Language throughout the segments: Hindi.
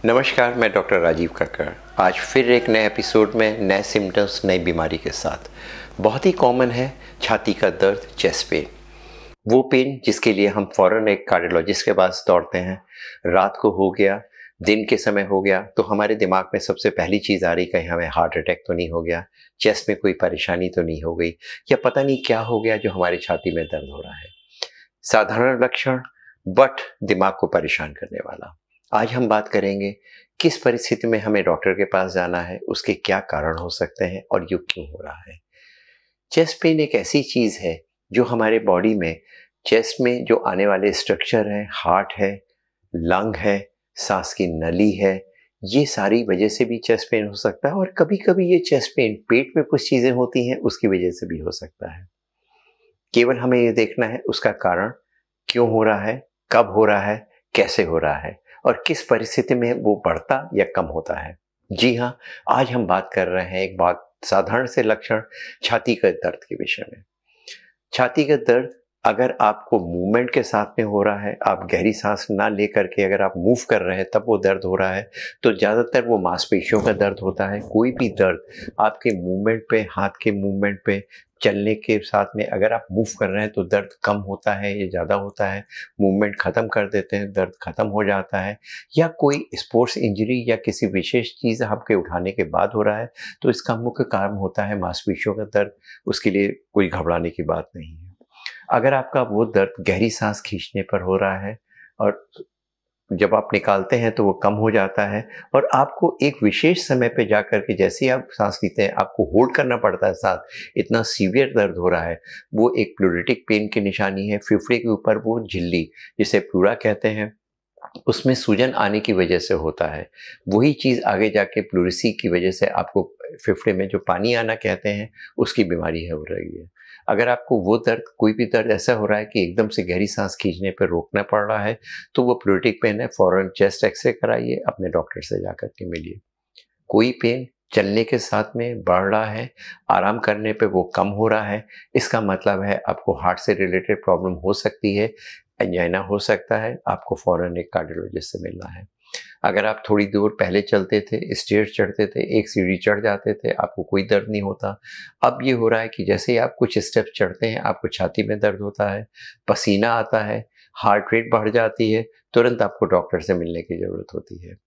नमस्कार, मैं डॉक्टर राजीव कक्कड़। आज फिर एक नए एपिसोड में नए सिम्टम्स, नई बीमारी के साथ। बहुत ही कॉमन है छाती का दर्द, चेस्ट पेन। वो पेन जिसके लिए हम फ़ौरन एक कार्डियोलॉजिस्ट के पास दौड़ते हैं। रात को हो गया, दिन के समय हो गया तो हमारे दिमाग में सबसे पहली चीज़ आ रही कहीं हमें हार्ट अटैक तो नहीं हो गया, चेस्ट में कोई परेशानी तो नहीं हो गई, या पता नहीं क्या हो गया जो हमारी छाती में दर्द हो रहा है। साधारण लक्षण बट दिमाग को परेशान करने वाला। आज हम बात करेंगे किस परिस्थिति में हमें डॉक्टर के पास जाना है, उसके क्या कारण हो सकते हैं और ये क्यों हो रहा है। चेस्ट पेन एक ऐसी चीज़ है जो हमारे बॉडी में, चेस्ट में जो आने वाले स्ट्रक्चर हैं, हार्ट है, लंग है, सांस की नली है, ये सारी वजह से भी चेस्ट पेन हो सकता है। और कभी कभी ये चेस्ट पेन पेट में कुछ चीज़ें होती हैं उसकी वजह से भी हो सकता है। केवल हमें ये देखना है उसका कारण क्यों हो रहा है, कब हो रहा है, कैसे हो रहा है और किस परिस्थिति में वो बढ़ता या कम होता है। जी हाँ, आज हम बात कर रहे हैं एक बहुत साधारण से लक्षण, छाती का दर्द के विषय में। छाती का दर्द अगर आपको मूवमेंट के साथ में हो रहा है, आप गहरी सांस ना लेकर के अगर आप मूव कर रहे हैं तब वो दर्द हो रहा है, तो ज़्यादातर वो मांसपेशियों का दर्द होता है। कोई भी दर्द आपके मूवमेंट पे, हाथ के मूवमेंट पे, चलने के साथ में अगर आप मूव कर रहे हैं तो दर्द कम होता है या ज़्यादा होता है। मूवमेंट ख़त्म कर देते हैं, दर्द ख़त्म हो जाता है। या कोई स्पोर्ट्स इंजरी या किसी विशेष चीज़ आपके उठाने के बाद हो रहा है तो इसका मुख्य कारण होता है मांसपेशियों का दर्द। उसके लिए कोई घबराने की बात नहीं है। अगर आपका वो दर्द गहरी सांस खींचने पर हो रहा है और जब आप निकालते हैं तो वो कम हो जाता है और आपको एक विशेष समय पे जाकर के जैसे ही आप सांस लेते हैं आपको होल्ड करना पड़ता है सांस, इतना सीवियर दर्द हो रहा है, वो एक प्लूरिटिक पेन की निशानी है। फेफड़े के ऊपर वो झिल्ली, जिसे प्लूरा कहते हैं, उसमें सूजन आने की वजह से होता है। वही चीज़ आगे जाके प्लूरिसी की वजह से आपको फेफड़े में जो पानी आना कहते हैं उसकी बीमारी हो रही है। अगर आपको वो दर्द, कोई भी दर्द ऐसा हो रहा है कि एकदम से गहरी सांस खींचने पर रोकना पड़ रहा है तो वो प्लूरिटिक पेन है। फ़ौरन चेस्ट एक्सरे कराइए, अपने डॉक्टर से जाकर के मिलिए। कोई पेन चलने के साथ में बढ़ रहा है, आराम करने पे वो कम हो रहा है, इसका मतलब है आपको हार्ट से रिलेटेड प्रॉब्लम हो सकती है, एंजाइना हो सकता है, आपको फ़ौरन एक कार्डियोलॉजिस्ट से मिलना है। अगर आप थोड़ी दूर पहले चलते थे, स्टेयर्स चढ़ते थे, एक सीढ़ी चढ़ जाते थे, आपको कोई दर्द नहीं होता। अब ये हो रहा है कि जैसे ही आप कुछ स्टेप्स चढ़ते हैं आपको छाती में दर्द होता है, पसीना आता है, हार्ट रेट बढ़ जाती है, तुरंत आपको डॉक्टर से मिलने की ज़रूरत होती है।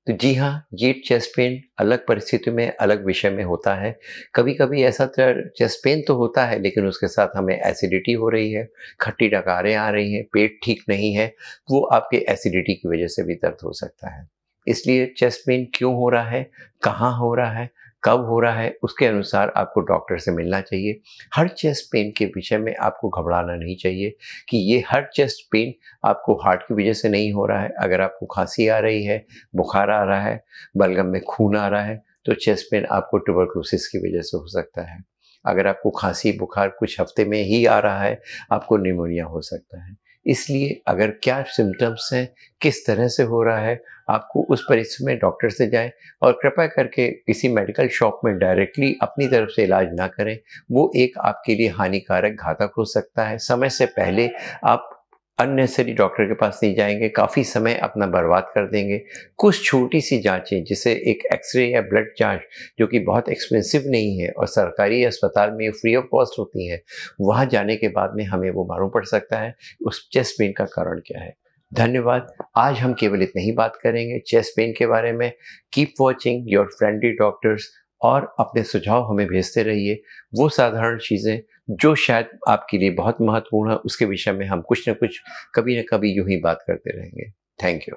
तो जी हाँ, ये चेस्ट पेन अलग परिस्थिति में, अलग विषय में होता है। कभी-कभी ऐसा चेस्ट पेन तो होता है लेकिन उसके साथ हमें एसिडिटी हो रही है, खट्टी डकारें आ रही हैं, पेट ठीक नहीं है, वो आपके एसिडिटी की वजह से भी दर्द हो सकता है। इसलिए चेस्ट पेन क्यों हो रहा है, कहाँ हो रहा है, कब हो रहा है, उसके अनुसार आपको डॉक्टर से मिलना चाहिए। हर चेस्ट पेन के विषय में आपको घबराना नहीं चाहिए कि ये हर चेस्ट पेन आपको हार्ट की वजह से नहीं हो रहा है। अगर आपको खांसी आ रही है, बुखार आ रहा है, बलगम में खून आ रहा है, तो चेस्ट पेन आपको ट्यूबरकुलोसिस की वजह से हो सकता है। अगर आपको खांसी बुखार कुछ हफ्ते में ही आ रहा है, आपको निमोनिया हो सकता है। इसलिए अगर क्या सिम्टम्स हैं, किस तरह से हो रहा है, आपको उस परिस्थिति में डॉक्टर से जाएं और कृपया करके किसी मेडिकल शॉप में डायरेक्टली अपनी तरफ से इलाज ना करें। वो एक आपके लिए हानिकारक, घातक हो सकता है। समय से पहले आप अननेसेसरी डॉक्टर के पास नहीं जाएंगे, काफ़ी समय अपना बर्बाद कर देंगे। कुछ छोटी सी जांचें, जैसे एक एक्सरे या ब्लड जांच, जो कि बहुत एक्सपेंसिव नहीं है और सरकारी अस्पताल में फ्री ऑफ कॉस्ट होती है, वहाँ जाने के बाद में हमें वो मालूम पड़ सकता है उस चेस्ट पेन का कारण क्या है। धन्यवाद। आज हम केवल इतना ही बात करेंगे चेस्ट पेन के बारे में। Keep watching your friendly doctors और अपने सुझाव हमें भेजते रहिए। वो साधारण चीज़ें जो शायद आपके लिए बहुत महत्वपूर्ण है, उसके विषय में हम कुछ न कुछ, कभी न कभी यूं ही बात करते रहेंगे। Thank you.